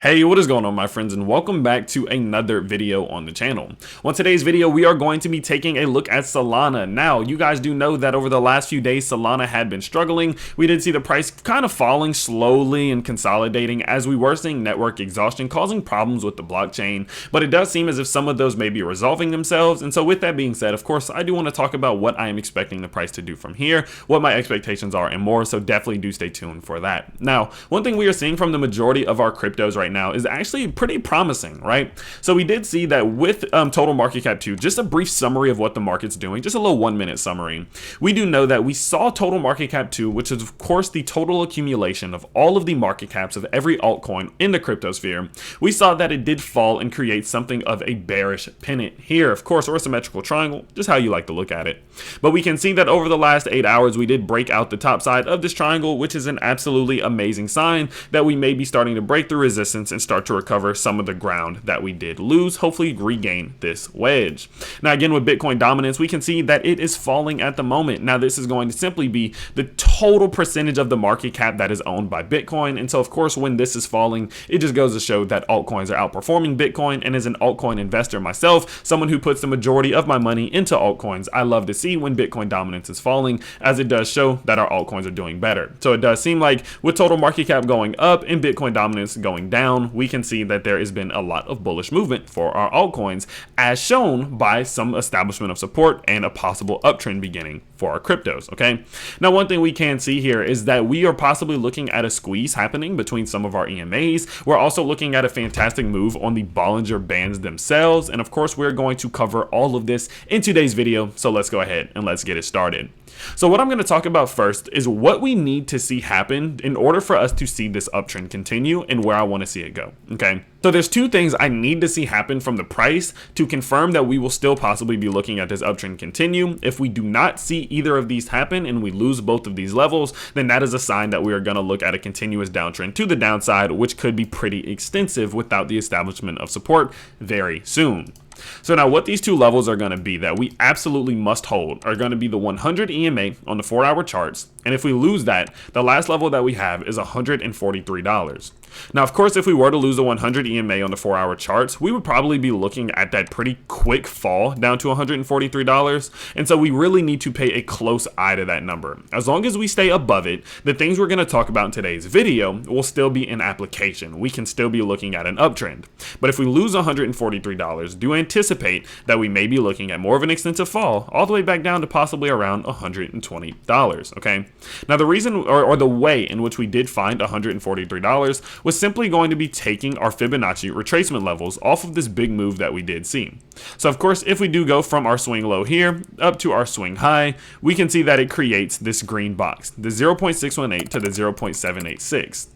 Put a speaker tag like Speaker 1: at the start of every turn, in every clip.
Speaker 1: Hey, what is going on, my friends, and welcome back to another video on the channel. On today's video, we are going to be taking a look at Solana. Now, you guys do know that over the last few days, Solana had been struggling. We did see the price kind of falling slowly and consolidating as we were seeing network exhaustion causing problems with the blockchain, but it does seem as if some of those may be resolving themselves. And so with that being said, of course, I do want to talk about what I am expecting the price to do from here, what my expectations are, and more, so definitely do stay tuned for that. Now, one thing we are seeing from the majority of our cryptos right now is actually pretty promising, right? So we did see that with total market cap 2, just a brief summary of what the market's doing, just a little 1-minute summary. We do know that we saw total market cap 2, which is of course the total accumulation of all of the market caps of every altcoin in the cryptosphere. We saw that it did fall and create something of a bearish pennant here, of course, or a symmetrical triangle, just how you like to look at it. But we can see that over the last 8 hours, we did break out the top side of this triangle, which is an absolutely amazing sign that we may be starting to break through resistance and start to recover some of the ground that we did lose, hopefully regain this wedge. Now again, with Bitcoin dominance, we can see that it is falling at the moment. Now this is going to simply be the total percentage of the market cap that is owned by Bitcoin, and so of course when this is falling, it just goes to show that altcoins are outperforming Bitcoin. And as an altcoin investor myself, someone who puts the majority of my money into altcoins, I love to see when Bitcoin dominance is falling, as it does show that our altcoins are doing better. So it does seem like with total market cap going up and Bitcoin dominance going down, we can see that there has been a lot of bullish movement for our altcoins, as shown by some establishment of support and a possible uptrend beginning for our cryptos. Okay, now one thing we can see here is that we are possibly looking at a squeeze happening between some of our EMAs. We're also looking at a fantastic move on the Bollinger Bands themselves, and of course we're going to cover all of this in today's video, so let's go ahead and let's get it started. So what I'm going to talk about first is what we need to see happen in order for us to see this uptrend continue and where I want to see it go. Okay, so there's two things I need to see happen from the price to confirm that we will still possibly be looking at this uptrend continue. If we do not see either of these happen and we lose both of these levels, then that is a sign that we are going to look at a continuous downtrend to the downside, which could be pretty extensive without the establishment of support very soon. So now what these two levels are going to be that we absolutely must hold are going to be the 100 EMA on the 4-hour charts, and if we lose that, the last level that we have is $143. Now of course, if we were to lose the 100 EMA on the 4-hour charts, we would probably be looking at that pretty quick fall down to $143, and so we really need to pay a close eye to that number. As long as we stay above it, the things we're going to talk about in today's video will still be in application. We can still be looking at an uptrend. But if we lose $143, do anticipate that we may be looking at more of an extensive fall all the way back down to possibly around $120. Okay, now the reason or the way in which we did find $143 was simply going to be taking our Fibonacci retracement levels off of this big move that we did see. So of course, if we do go from our swing low here up to our swing high, we can see that it creates this green box, the 0.618 to the 0.786.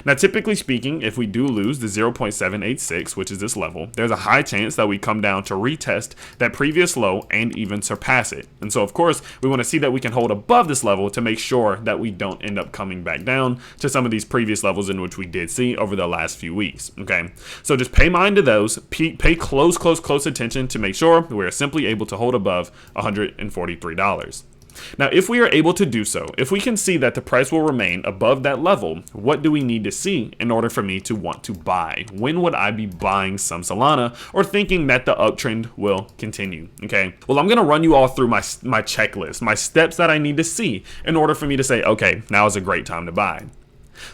Speaker 1: Now, typically speaking, if we do lose the 0.786, which is this level, there's a high chance that we come down to retest that previous low and even surpass it. And so, of course, we want to see that we can hold above this level to make sure that we don't end up coming back down to some of these previous levels in which we did see over the last few weeks. Okay, so just pay mind to those, pay close attention to make sure we're simply able to hold above $143. Now, if we are able to do so, if we can see that the price will remain above that level, what do we need to see in order for me to want to buy? When would I be buying some Solana or thinking that the uptrend will continue? Okay, well, I'm going to run you all through my checklist, my steps that I need to see in order for me to say, okay, now is a great time to buy.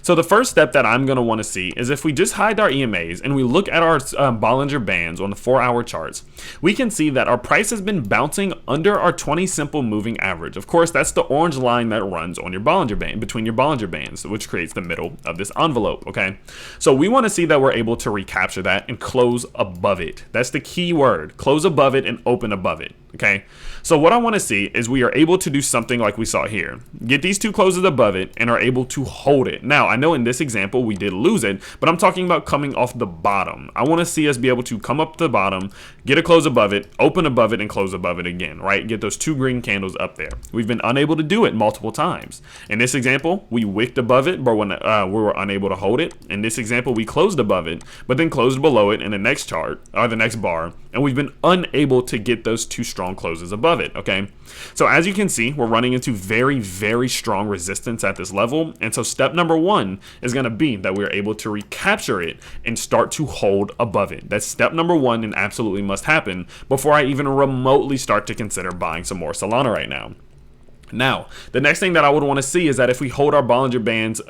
Speaker 1: So the first step that I'm going to want to see is if we just hide our EMAs and we look at our Bollinger Bands on the 4-hour charts, we can see that our price has been bouncing under our 20 simple moving average. Of course, that's the orange line that runs on your Bollinger Band, between your Bollinger Bands, which creates the middle of this envelope. Okay, so we want to see that we're able to recapture that and close above it. That's the key word: close above it and open above it. Okay, so what I want to see is we are able to do something like we saw here, get these two closes above it and are able to hold it. Now, I know in this example we did lose it, but I'm talking about coming off the bottom. I want to see us be able to come up to the bottom, get a close above it, open above it, and close above it again, right? Get those two green candles up there. We've been unable to do it multiple times. In this example, we wicked above it, but when we were unable to hold it. In this example, we closed above it, but then closed below it in the next chart, or the next bar, and we've been unable to get those two strong closes above it, okay? So as you can see, we're running into very, very strong resistance at this level, and so step number one is going to be that we're able to recapture it and start to hold above it. That's step number one and absolutely must happen before I even remotely start to consider buying some more Solana right now. Now, the next thing that I would want to see is that if we hold our Bollinger Bands,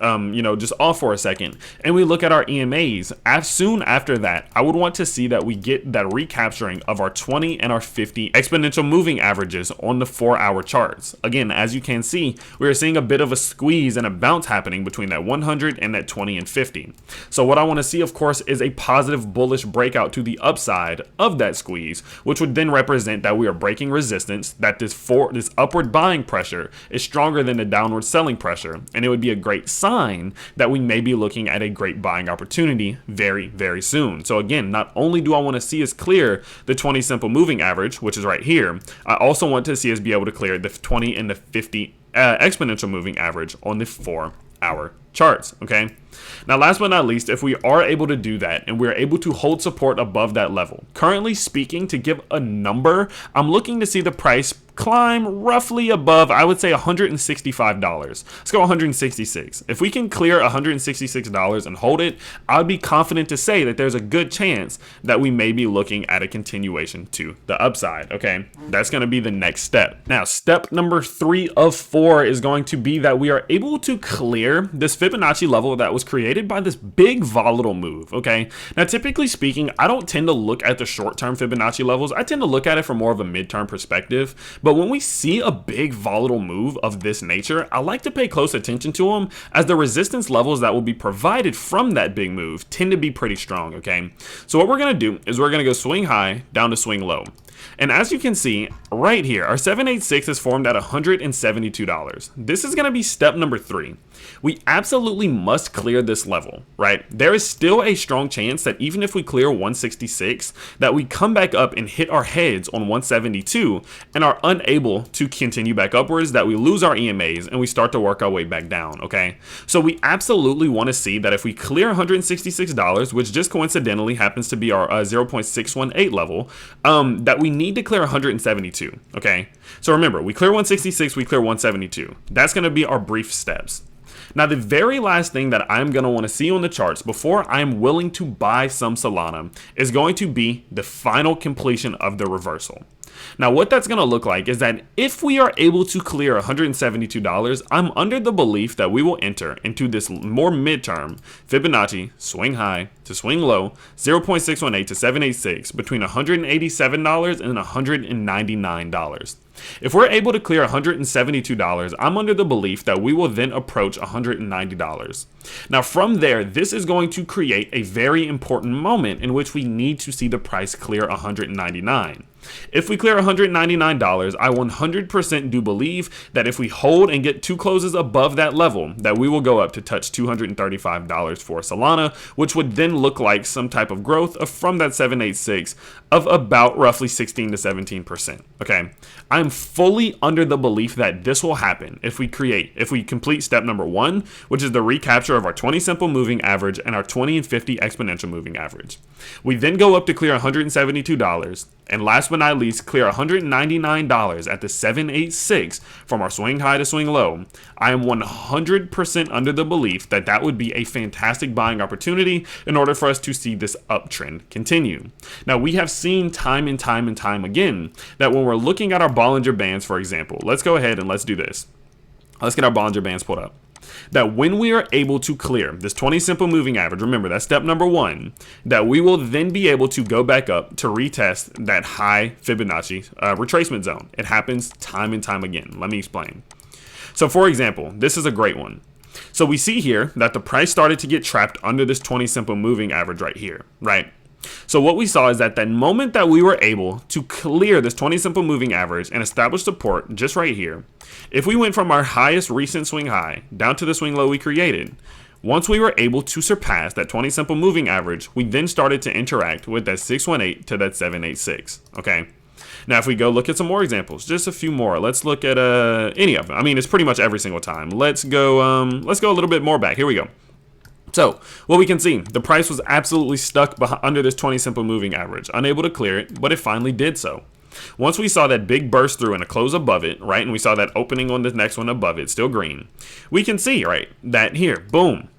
Speaker 1: just off for a second, and we look at our EMAs, soon after that, I would want to see that we get that recapturing of our 20 and our 50 exponential moving averages on the 4-hour charts. Again, as you can see, we are seeing a bit of a squeeze and a bounce happening between that 100 and that 20 and 50. So what I want to see, of course, is a positive bullish breakout to the upside of that squeeze, which would then represent that we are breaking resistance, that this upward buying pressure is stronger than the downward selling pressure, and it would be a great sign that we may be looking at a great buying opportunity very, very soon. So again, not only do I want to see us clear the 20 simple moving average, which is right here, I also want to see us be able to clear the 20 and the 50 exponential moving average on the 4-hour charts, okay? Now, last but not least, if we are able to do that and we're able to hold support above that level, currently speaking, to give a number, I'm looking to see the price climb roughly above, I would say, $165. Let's go 166. If we can clear $166 and hold it, I'd be confident to say that there's a good chance that we may be looking at a continuation to the upside, okay? That's going to be the next step. Now, step number 3 of 4 is going to be that we are able to clear this Fibonacci level that was created by this big volatile move, okay? Now, typically speaking, I don't tend to look at the short-term Fibonacci levels. I tend to look at it from more of a mid-term perspective. But when we see a big volatile move of this nature, I like to pay close attention to them, as the resistance levels that will be provided from that big move tend to be pretty strong, okay? So what we're going to do is we're going to go swing high down to swing low. And as you can see right here, our 786 is formed at $172. This is going to be step number 3. We absolutely must clear this level, right? There is still a strong chance that even if we clear 166, that we come back up and hit our heads on 172 and are unable to continue back upwards, that we lose our EMAs and we start to work our way back down, okay? So we absolutely want to see that if we clear $166, which just coincidentally happens to be our 0.618 level, that we need to clear 172, okay? So remember, we clear 166, we clear 172. That's going to be our brief steps. Now, the very last thing that I'm going to want to see on the charts before I'm willing to buy some Solana is going to be the final completion of the reversal. Now, what that's going to look like is that if we are able to clear $172, I'm under the belief that we will enter into this more midterm Fibonacci swing high to swing low, 0.618 to 786, between $187 and $199. If we're able to clear $172, I'm under the belief that we will then approach $190. Now, from there, this is going to create a very important moment in which we need to see the price clear $199. If we clear $199, I 100% do believe that if we hold and get 2 closes above that level, that we will go up to touch $235 for Solana, which would then look like some type of growth from that 786 of about roughly 16 to 17%. Okay, I'm fully under the belief that this will happen if we complete step number 1, which is the recapture of our 20 simple moving average and our 20 and 50 exponential moving average. We then go up to clear $172, and last but not least, clear $199 at the 786 from our swing high to swing low. I am 100% under the belief that that would be a fantastic buying opportunity in order for us to see this uptrend continue. Now, we have seen time and time again that when we're looking at our Bollinger Bands, for example, let's go ahead and let's do this. Let's get our Bollinger Bands pulled up. That when we are able to clear this 20 simple moving average, remember that's step number 1, that we will then be able to go back up to retest that high Fibonacci retracement zone. It happens time and time again. Let me explain. So for example, this is a great one. So we see here that the price started to get trapped under this 20 simple moving average right here, right? So what we saw is that the moment that we were able to clear this 20 simple moving average and establish support just right here, if we went from our highest recent swing high down to the swing low we created, once we were able to surpass that 20 simple moving average, we then started to interact with that 618 to that 786, okay? Now, if we go look at some more examples, just a few more, let's look at any of them. I mean, it's pretty much every single time. Let's go a little bit more back. Here we go. So what we can see, the price was absolutely stuck under this 20 simple moving average, unable to clear it, but it finally did so. Once we saw that big burst through and a close above it, right, and we saw that opening on the next one above it, still green, we can see, right, that here, boom,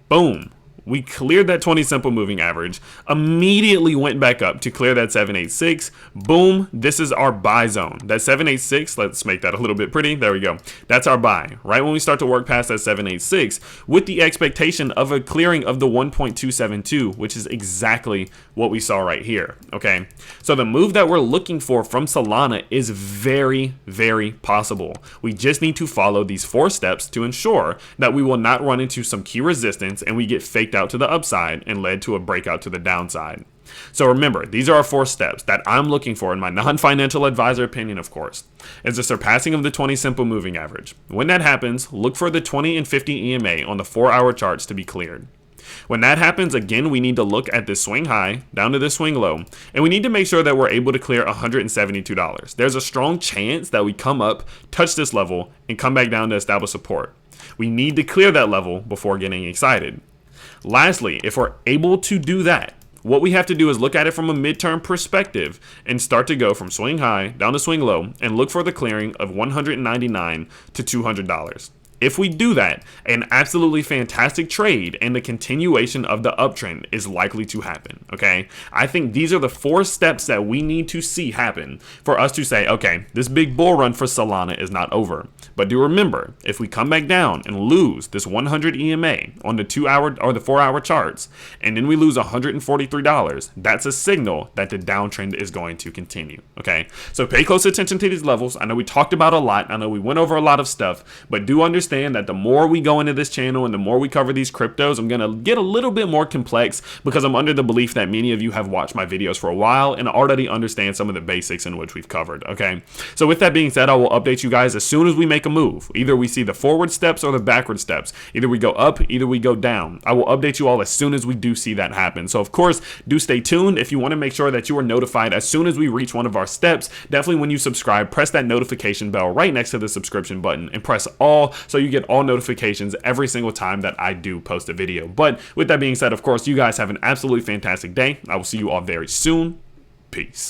Speaker 1: boom, we cleared that 20 simple moving average, immediately went back up to clear that 786. Boom, this is our buy zone. That 786, let's make that a little bit pretty. There we go. That's our buy. Right when we start to work past that 786 with the expectation of a clearing of the 1.272, which is exactly what we saw right here. Okay, so the move that we're looking for from Solana is very, very possible. We just need to follow these 4 steps to ensure that we will not run into some key resistance and we get faked out to the upside and led to a breakout to the downside. So remember, these are our 4 steps that I'm looking for in my non-financial advisor opinion, of course. Is the surpassing of the 20 simple moving average. When that happens, look for the 20 and 50 EMA on the 4-hour charts to be cleared. When that happens, again, we need to look at this swing high down to this swing low, and we need to make sure that we're able to clear $172. There's a strong chance that we come up, touch this level, and come back down to establish support. We need to clear that level before getting excited. Lastly, if we're able to do that, what we have to do is look at it from a midterm perspective and start to go from swing high down to swing low and look for the clearing of $199 to $200. If we do that, an absolutely fantastic trade and the continuation of the uptrend is likely to happen, okay? I think these are the 4 steps that we need to see happen for us to say, okay, this big bull run for Solana is not over. But do remember, if we come back down and lose this 100 EMA on the 2-hour or the 4-hour charts, and then we lose $143, that's a signal that the downtrend is going to continue, okay? So pay close attention to these levels. I know we talked about a lot. I know we went over a lot of stuff, but do understand that the more we go into this channel and the more we cover these cryptos, I'm going to get a little bit more complex because I'm under the belief that many of you have watched my videos for a while and already understand some of the basics in which we've covered, okay? So with that being said, I will update you guys as soon as we make a move. Either we see the forward steps or the backward steps. Either we go up, either we go down. I will update you all as soon as we do see that happen. So of course, do stay tuned. If you want to make sure that you are notified as soon as we reach one of our steps, definitely when you subscribe, press that notification bell right next to the subscription button and press all so you get all notifications every single time that I do post a video. But with that being said, of course, you guys have an absolutely fantastic day. I will see you all very soon. Peace.